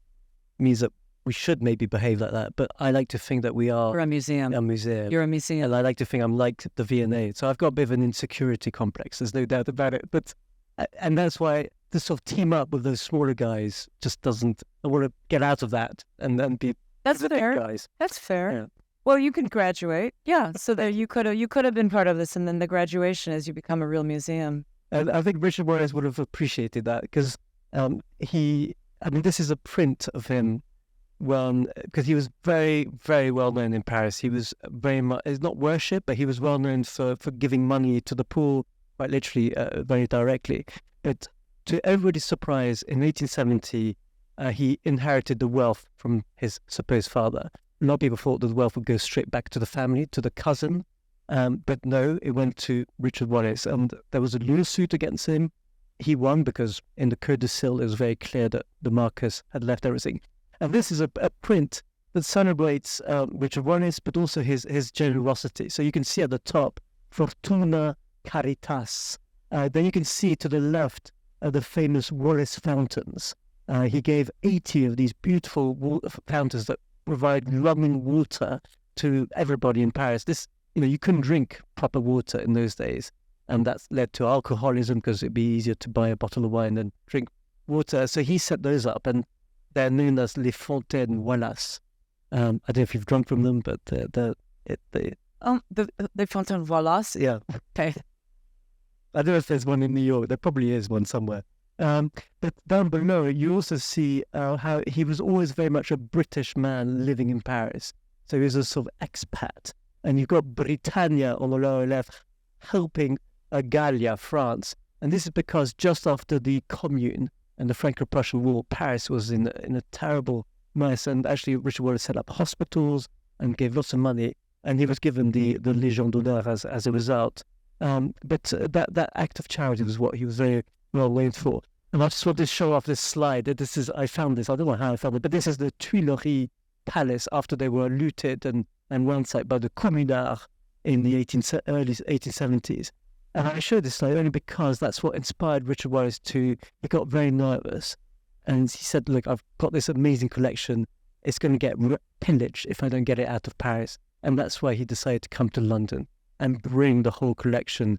means that we should maybe behave like that. But I like to think that we are. We're a museum. A museum. You're a museum. And I like to think I'm like the V&A. So I've got a bit of an insecurity complex. There's no doubt about it. And that's why to sort of team up with those smaller guys just doesn't. I want to get out of that and then be. That's fair. Guys. That's fair. Yeah. Well, you can graduate. Yeah. So that you could have been part of this, and then the graduation is you become a real museum. And I think Richard Wallace would have appreciated that because this is a print of him because he was very, very well known in Paris. He was very much, it's not worship, but he was well known for giving money to the poor, quite literally, very directly. But to everybody's surprise, in 1870, he inherited the wealth from his supposed father. A lot of people thought that the wealth would go straight back to the family, to the cousin. But no, it went to Richard Wallace. And there was a lawsuit against him. He won because in the Code de Sille, it was very clear that the Marquess had left everything. And this is a print that celebrates Richard Wallace, but also his generosity. So you can see at the top, Fortuna Caritas. Then you can see to the left the famous Wallace fountains. He gave 80 of these beautiful fountains that provide running water to everybody in Paris. You couldn't drink proper water in those days, and that's led to alcoholism because it'd be easier to buy a bottle of wine than drink water. So he set those up, and they're known as Les Fontaines Wallace. I don't know if you've drunk from them, but the Fontaines Wallace. Yeah. Okay. I don't know if there's one in New York. There probably is one somewhere. But down below, you also see how he was always very much a British man living in Paris. So he was a sort of expat. And you've got Britannia on the lower left helping Gallia, France. And this is because just after the Commune and the Franco-Prussian War, Paris was in a terrible mess. And actually, Richard Wallace set up hospitals and gave lots of money. And he was given the Légion d'honneur as a result. But that act of charity was what he was very well known for. And I just want to show off this slide. I found this. I don't know how I found it, but this is the Tuileries Palace after they were looted and ransacked by the communards in the early 1870s. And I show this slide only because that's what inspired Richard Wallace he got very nervous. And he said, look, I've got this amazing collection. It's going to get pillaged if I don't get it out of Paris. And that's why he decided to come to London and bring the whole collection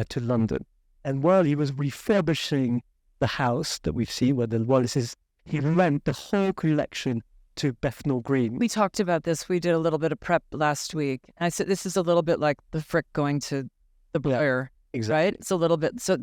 to London. And while he was refurbishing the house that we've seen where the Wallace is, he lent the whole collection to Bethnal Green. We talked about this. We did a little bit of prep last week. I said this is a little bit like the Frick going to the Blair, exactly. Right? It's a little bit. So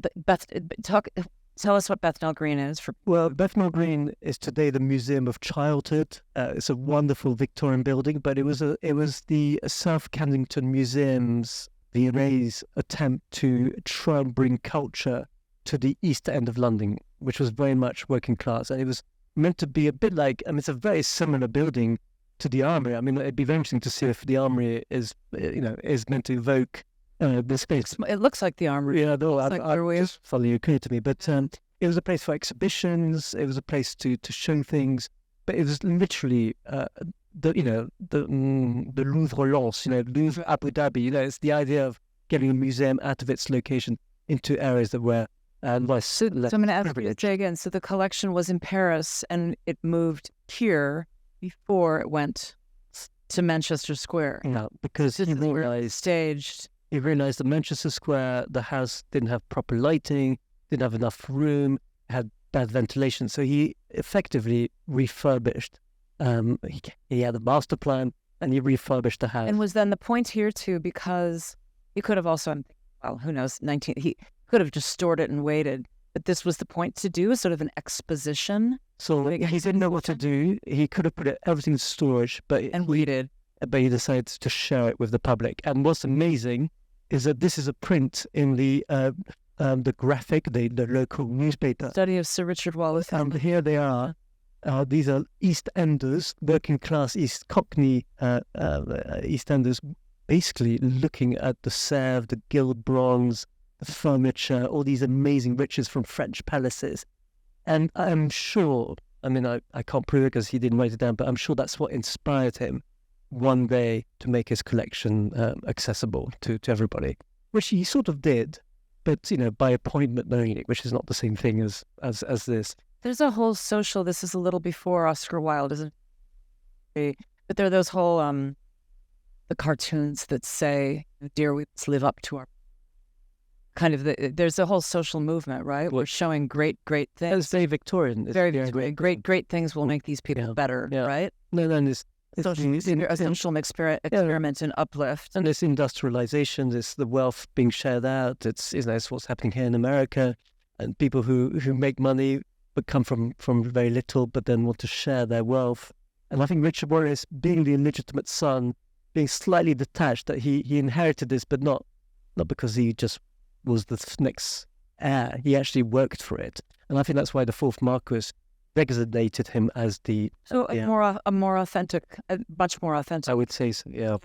tell us what Bethnal Green is. Well, Bethnal Green is today the Museum of Childhood. It's a wonderful Victorian building, but it was the South Kensington Museum's V&A's attempt to try and bring culture to the East End of London, which was very much working class. And it was meant to be a bit like, it's a very similar building to the Armory. I mean, it'd be very interesting to see if the Armory is meant to evoke the space. It looks like the Armory. Yeah, no, just funny, occurred to me. But it was a place for exhibitions. It was a place to show things. But it was literally the Louvre Lens, Louvre Abu Dhabi. It's the idea of getting a museum out of its location into areas that were less. So I'm going to ask you to say again. So the collection was in Paris and it moved here before it went to Manchester Square. Yeah, because he realized that Manchester Square, the house didn't have proper lighting, didn't have enough room, had bad ventilation. So he effectively refurbished. He had a master plan and he refurbished the house. And was then the point here too, because he could have also, well, who knows, he could have just stored it and waited. But this was the point to do, sort of an exposition. So he didn't know what to do. He could have put everything in storage, but and waited. but he decided to share it with the public. And what's amazing is that this is a print in the Graphic, the local newspaper. Study of Sir Richard Wallace. And here they are. These are East Enders, working class East Cockney East Enders, basically looking at the Sèvres, the gilt bronze, the furniture, all these amazing riches from French palaces. And I'm sure, I mean, I can't prove it because he didn't write it down, but I'm sure that's what inspired him one day to make his collection accessible to everybody, which he sort of did, but, you know, by appointment only, which is not the same thing as this. There's a whole social, this is a little before Oscar Wilde, isn't it? But there are those whole, the cartoons that say, dear, we must live up to our, kind of, there's a whole social movement, right? We're showing great things. It's very Victorian. Very Victorian. Great things will make these people better, right? No, it's a social experiment in uplift. And this industrialization, this the wealth being shared out. It's what's happening here in America, and people who make money but come from very little, but then want to share their wealth. And I think Richard Wallace, being the illegitimate son, being slightly detached, that he inherited this, but not because he just was the next heir. He actually worked for it, and I think that's why the fourth Marquis designated him as the a more authentic, much more authentic. I would say so. Yeah.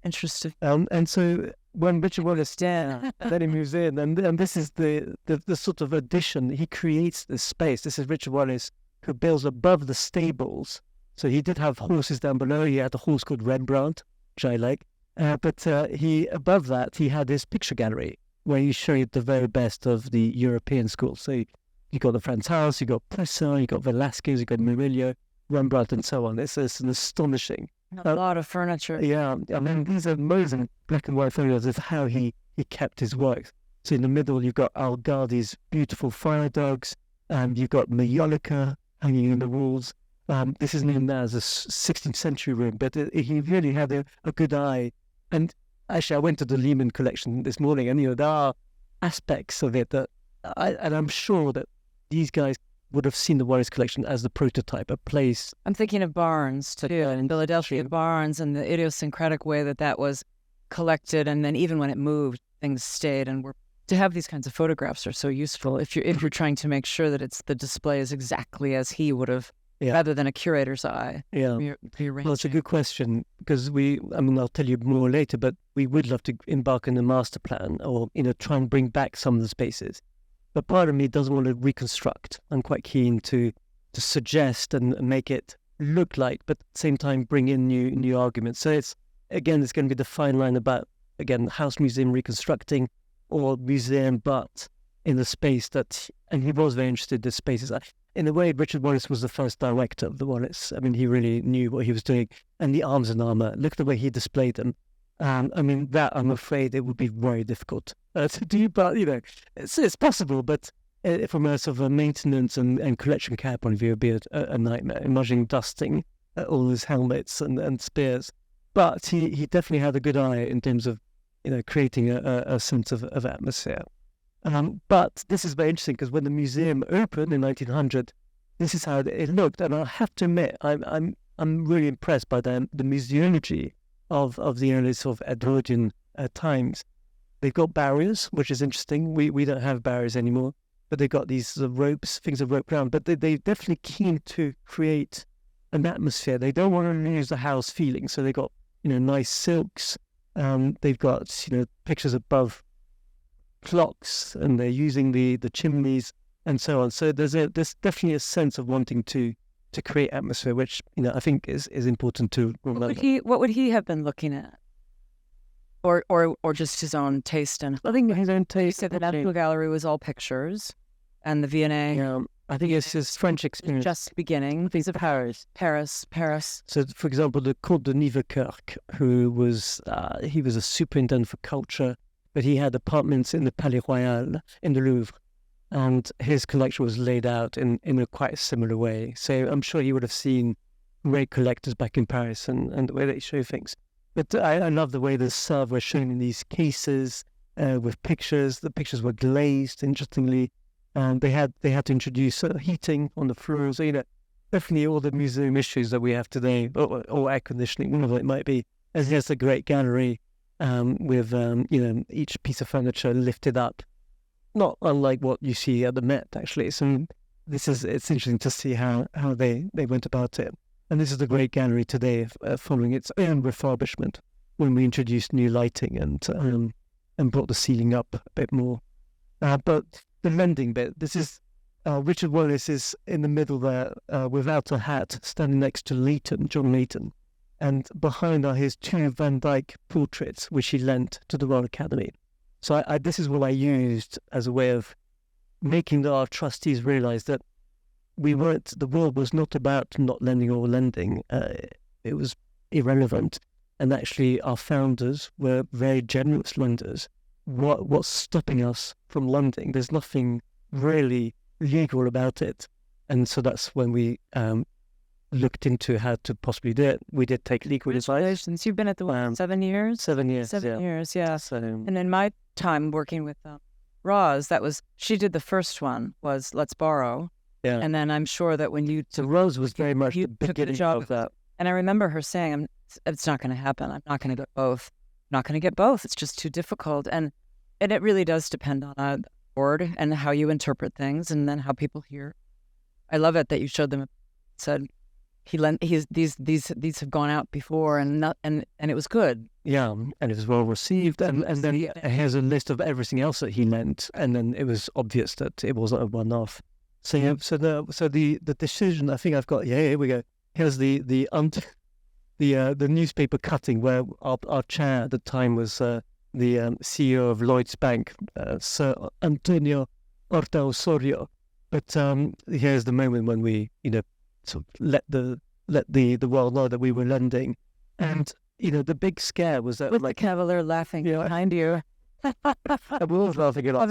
Interesting. And so when Richard Wallace then he moves in, and this is the sort of addition. He creates this space. This is Richard Wallace who builds above the stables. So he did have horses down below. He had a horse called Rembrandt, which I like. But he above that he had his picture gallery where he showed the very best of the European schools. So you got the Franz Hals, you got Poussin, you got Velasquez, you got Murillo, Rembrandt, and so on. It's an astonishing. A lot of furniture. Yeah, I mean, these are amazing black and white photos of how he kept his work. So in the middle, you've got Algardi's beautiful fire dogs, and you've got Majolica hanging in the walls. This is known now as a 16th century room, but he really had a good eye. And actually, I went to the Lehman collection this morning, and there are aspects of it that, I'm sure that these guys would have seen the Wallace Collection as the prototype, a place. I'm thinking of Barnes, too, in Philadelphia, Barnes, and the idiosyncratic way that was collected, and then even when it moved, things stayed. And to have these kinds of photographs are so useful if you're trying to make sure that the display is exactly as he would have, rather than a curator's eye. Yeah, well, it's a good question, because I'll tell you more later, but we would love to embark on a master plan, or try and bring back some of the spaces. But part of me doesn't want to reconstruct. I'm quite keen to suggest and make it look like, but at the same time bring in new arguments. So it's going to be the fine line about, again, house museum reconstructing or museum, but in the space and he was very interested in the spaces. In a way, Richard Wallace was the first director of the Wallace. I mean, he really knew what he was doing. And the arms and armour, look at the way he displayed them. That I'm afraid it would be very difficult to do, but it's possible. But from a sort of a maintenance and collection care point of view, it would be a nightmare. Imagine dusting all his helmets and spears. But he definitely had a good eye in terms of creating a sense of atmosphere. But this is very interesting because when the museum opened in 1900, this is how it looked, and I have to admit, I'm really impressed by the museology of the early sort of Edwardian times. They've got barriers, which is interesting. We don't have barriers anymore, but they've got these ropes, things are roped around. But they're definitely keen to create an atmosphere. They don't want to lose the house feeling, so they've got nice silks. They've got pictures above clocks, and they're using the chimneys and so on. So there's definitely a sense of wanting to create atmosphere, which I think is important to remember. What would he have been looking at, or just his own taste? And I think his own taste. You said the National Gallery was all pictures, and the V&A. Yeah, I think it's his French experience. Just beginning. Things of Paris. So, for example, the Comte de Nieuwerkerk, who was he was a superintendent for culture, but he had apartments in the Palais Royal in the Louvre. And his collection was laid out in a quite similar way. So I'm sure he would have seen great collectors back in Paris and the way they show things. But I love the way the Sèvres were shown in these cases with pictures. The pictures were glazed, interestingly. And they had to introduce heating on the floors. So, definitely all the museum issues that we have today, or air conditioning, whatever it might be. As there's a great gallery with each piece of furniture lifted up, not unlike what you see at the Met actually. So it's interesting to see how they went about it. And this is the great gallery today, following its own refurbishment when we introduced new lighting and brought the ceiling up a bit more. But the lending bit, this is Richard Wallace is in the middle there without a hat, standing next to John Layton. And behind are his two Van Dyck portraits, which he lent to the Royal Academy. So this is what I used as a way of making our trustees realise that the world was not about not lending or lending. It was irrelevant. And actually our founders were very generous lenders. What's stopping us from lending? There's nothing really legal about it. And so that's when we looked into how to possibly do it. We did take legal advice. Since you've been at the 7 years? 7 years. 7 years, yeah. So, and in my time working with Roz, she did the first one, was Let's Borrow. Yeah. And then I'm sure that when you So Roz was very much the beginning of that. And I remember her saying, it's not going to happen. I'm not going to get both. I'm not going to get both. It's just too difficult. And it really does depend on a board and how you interpret things and then how people hear. I love it that you showed them, said, these have gone out before and it was good. Yeah, and it was well received. And then here's a list of everything else that he lent, and then it was obvious that it wasn't a one-off. So yeah, so the decision, I think I've got. Yeah, here we go. Here's the newspaper cutting where our chair at the time was the CEO of Lloyd's Bank, Sir Antonio Horta Osorio. But here's the moment when we sort of let the world know that we were lending, and the big scare was that with the cavalier laughing behind you. And we're all laughing a lot.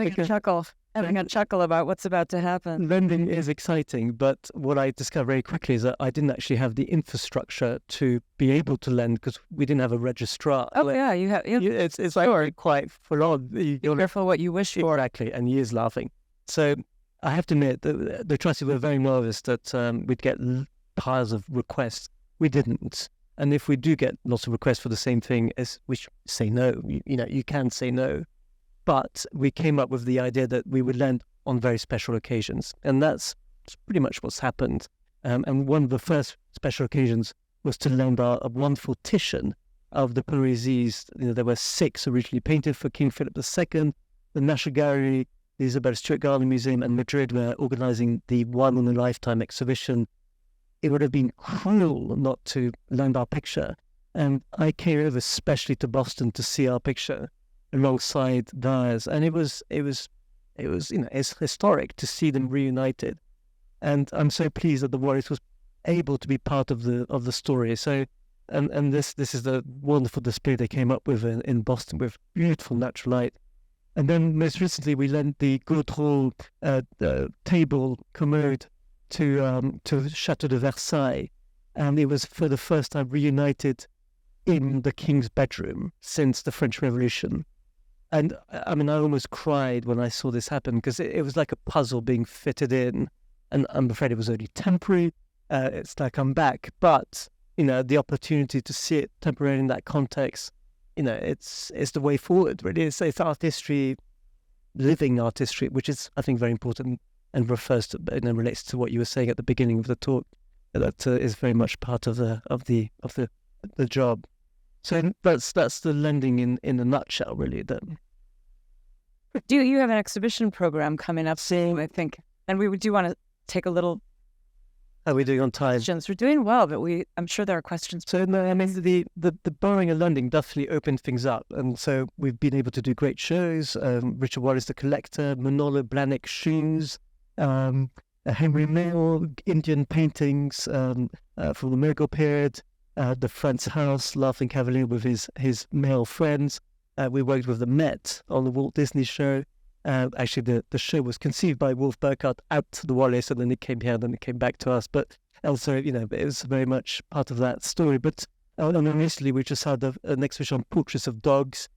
Having a chuckle about what's about to happen. Lending is exciting, but what I discovered very quickly is that I didn't actually have the infrastructure to be able to lend because we didn't have a registrar. Oh yeah, you have. It's like quite full on. You're careful what you wish for. Exactly, and he is laughing. So I have to admit that the trustees were very nervous that we'd get piles of requests. We didn't. And if we do get lots of requests for the same thing, we should say no. You can say no. But we came up with the idea that we would lend on very special occasions. And that's pretty much what's happened. And one of the first special occasions was to lend a wonderful Titian of the Parisies. There were 6 originally painted for King Philip II. The National Gallery, the Isabella Stewart Gardner Museum and Madrid were organising the one-in-a-lifetime exhibition. It would have been cruel not to lend our picture. And I came over especially to Boston to see our picture alongside theirs. And it was it's historic to see them reunited. And I'm so pleased that the Wallace was able to be part of the story. So and this is the wonderful display they came up with in Boston with beautiful natural light. And then most recently we lent the Curatorial table commode to Chateau de Versailles, and it was for the first time reunited in the king's bedroom since the French Revolution. And I mean, I almost cried when I saw this happen because it was like a puzzle being fitted in, and I'm afraid it was only temporary. It's like I'm back, but the opportunity to see it temporarily in that context, it's the way forward. Really, it's art history, living art history, which is I think very important. And refers to and relates to what you were saying at the beginning of the talk. That is very much part of the job. So that's the lending in a nutshell, really. Do you have an exhibition program coming up soon? I think, and we do want to take a little. How are we doing on time? Questions. We're doing well, but I'm sure there are questions. So no, I mean the borrowing and lending definitely opened things up, and so we've been able to do great shows. Richard Wallace the Collector, Manolo Blahnik shoes. Henry Mayle, Indian paintings from the Miracle period, the Frantz House, Laughing Cavalier with his male friends. We worked with the Met on the Walt Disney show. Actually, the show was conceived by Wolf Burkhardt out to the Wallace, and then it came here, and then it came back to us. But also, it was very much part of that story. But and then recently, we just had an exhibition on portraits of dogs,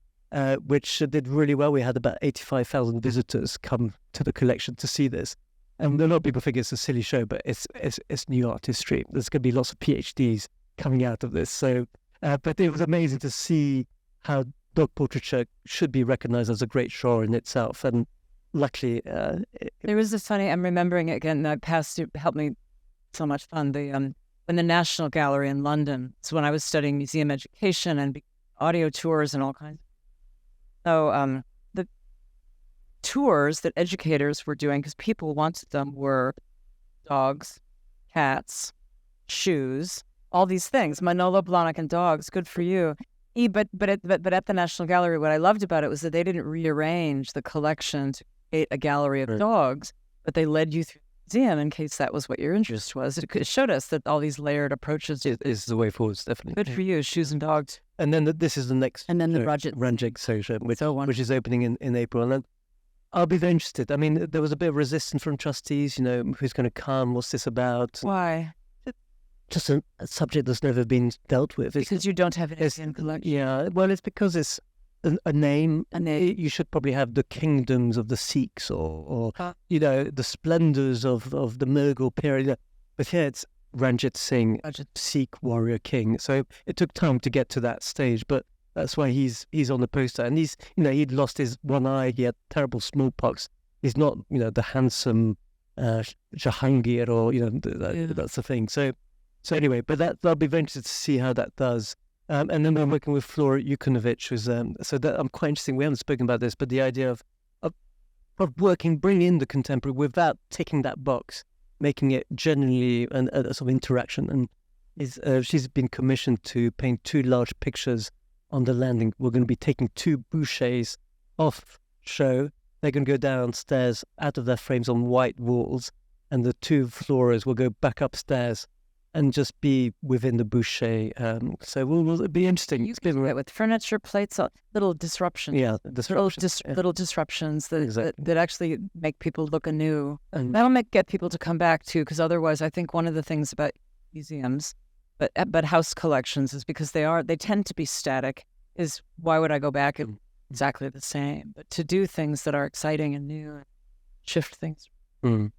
which did really well. We had about 85,000 visitors come to the collection to see this. And a lot of people think it's a silly show, but it's new artistry. There's going to be lots of PhDs coming out of this. So, but it was amazing to see how dog portraiture should be recognized as a great genre in itself. And luckily, there was this funny. I'm remembering it again. That past it helped me so much fun. When the National Gallery in London. So when I was studying museum education and audio tours and all kinds. So the tours that educators were doing, because people wanted them, were dogs, cats, shoes, all these things. Manolo Blahnik and dogs, good for you. But at the National Gallery, what I loved about it was that they didn't rearrange the collection to create a gallery of dogs, but they led you through the museum in case that was what your interest was. It showed us that all these layered approaches is the way forward, definitely. Good for you, shoes and dogs. And then this is the next. And then the Ranjit Social, which is opening in April. And then I'll be very interested. I mean, there was a bit of resistance from trustees, who's going to come, what's this about? Why? Just a subject that's never been dealt with. Because you don't have an Indian collection. Yeah, well, it's because it's a name. You should probably have the kingdoms of the Sikhs or the splendors of the Mughal period. But here it's Ranjit Singh, Sikh warrior king. So it took time to get to that stage, but that's why he's on the poster. And he'd lost his one eye. He had terrible smallpox. He's not, the handsome Jahangir or, that's the thing. So anyway, but that'll be very interesting to see how that does. And then we're working with Flora Jukunovic, who's so that I'm quite interesting. We haven't spoken about this, but the idea of bringing in the contemporary without ticking that box, making it genuinely a sort of interaction. And she's been commissioned to paint 2 large pictures on the landing. We're going to be taking 2 bouchers off show. They're going to go downstairs out of their frames on white walls, and the 2 floras will go back upstairs and just be within the boucher. So it'll be interesting. You can do it with furniture, plates, little disruptions. Yeah, little disruptions that actually make people look anew. And that'll get people to come back too, because otherwise, I think one of the things about museums, but house collections, is because they tend to be static. Is why would I go back and exactly the same? But to do things that are exciting and new, and shift things. Mm.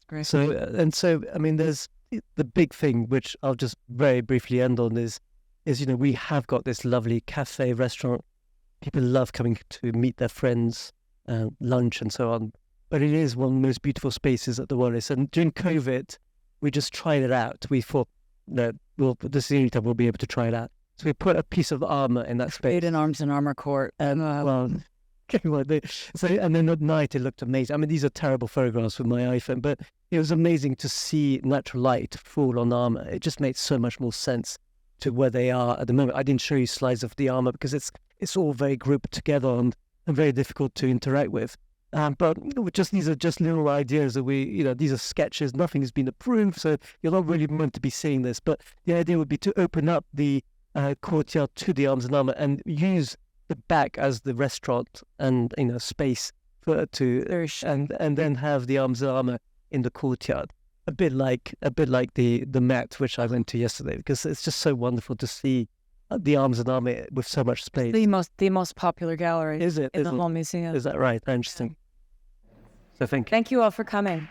Great. So I mean, there's the big thing, which I'll just very briefly end on, is we have got this lovely cafe restaurant. People love coming to meet their friends, lunch and so on. But it is one of the most beautiful spaces at the Wallace. And during COVID, we just tried it out. We thought, no, this is the only time we'll be able to try it out. So we put a piece of armor in that space. In Arms and Armor Court. And then at night it looked amazing. I mean, these are terrible photographs with my iPhone, but it was amazing to see natural light fall on armor. It just made so much more sense to where they are at the moment. I didn't show you slides of the armor because it's all very grouped together and very difficult to interact with. But these are just little ideas that these are sketches. Nothing has been approved, so you're not really meant to be seeing this. But the idea would be to open up the courtyard to the Arms and Armor and use the back as the restaurant and space and then have the Arms and Armor in the courtyard, a bit like the Met, which I went to yesterday, because it's just so wonderful to see the Arms and Armor with so much space. The most popular gallery is it in the whole museum. Is that right? Interesting. So thank you. Thank you all for coming.